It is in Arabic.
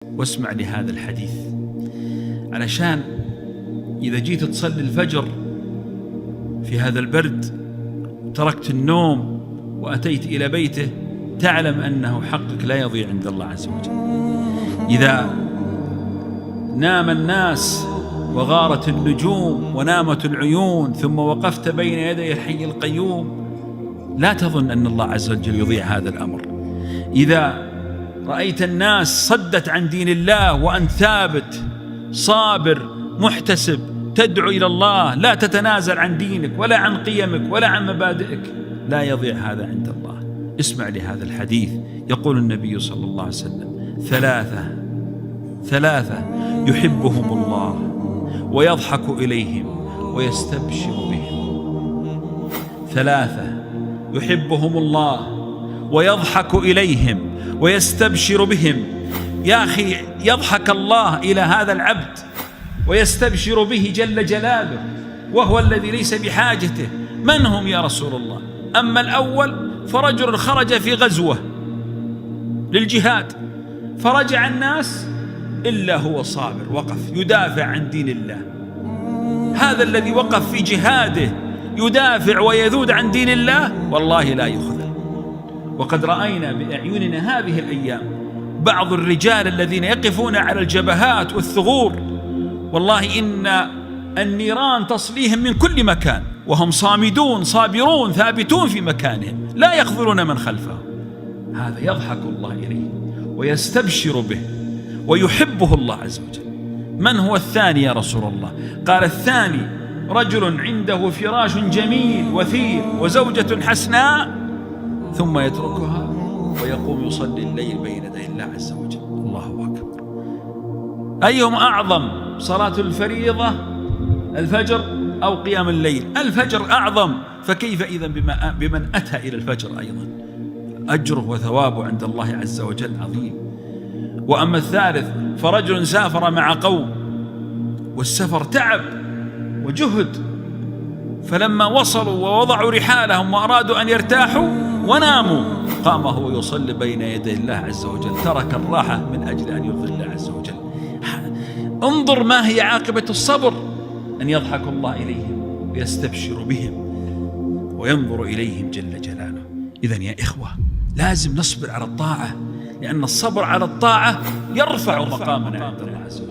واسمع لهذا الحديث علشان إذا جيت تصلي الفجر في هذا البرد تركت النوم وأتيت إلى بيته تعلم أنه حقك لا يضيع عند الله عز وجل. إذا نام الناس وغارت النجوم ونامت العيون ثم وقفت بين يدي الحي القيوم لا تظن أن الله عز وجل يضيع هذا الأمر. إذا رأيت الناس صدت عن دين الله وأنت ثابت صابر محتسب تدعو إلى الله لا تتنازل عن دينك ولا عن قيمك ولا عن مبادئك لا يضيع هذا عند الله. اسمع لهذا الحديث. يقول النبي صلى الله عليه وسلم: ثلاثة يحبهم الله ويضحك إليهم ويستبشر بهم. ثلاثة يحبهم الله ويضحك إليهم ويستبشر بهم. يا أخي يضحك الله إلى هذا العبد ويستبشر به جل جلاله وهو الذي ليس بحاجته. من هم يا رسول الله؟ أما الأول فرجل خرج في غزوة للجهاد فرجع الناس إلا هو صابر وقف يدافع عن دين الله. هذا الذي وقف في جهاده يدافع ويذود عن دين الله والله لا يخذل. وقد رأينا بأعيننا هذه الأيام بعض الرجال الذين يقفون على الجبهات والثغور والله إن النيران تصليهم من كل مكان وهم صامدون صابرون ثابتون في مكانهم لا يخذلون من خلفهم. هذا يضحك الله إليه ويستبشر به ويحبه الله عز وجل. من هو الثاني يا رسول الله؟ قال: الثاني رجل عنده فراش جميل وثير وزوجة حسناء ثم يتركها ويقوم يصلي الليل بين يدي الله عز وجل. الله أكبر. أيهم أعظم، صلاة الفريضة الفجر أو قيام الليل؟ الفجر أعظم، فكيف إذا بمن أتى إلى الفجر أيضا؟ أجره وثوابه عند الله عز وجل عظيم. وأما الثالث فرجل سافر مع قوم والسفر تعب وجهد فلما وصلوا ووضعوا رحالهم وأرادوا أن يرتاحوا وناموا قام هو يصلي بين يدي الله عز وجل. ترك الراحة من أجل أن يرضي الله عز وجل. انظر ما هي عاقبة الصبر، أن يضحك الله إليهم ويستبشر بهم وينظر إليهم جل جلاله. إذن يا إخوة لازم نصبر على الطاعة لأن الصبر على الطاعة يرفع مقامنا عند الله عز وجل.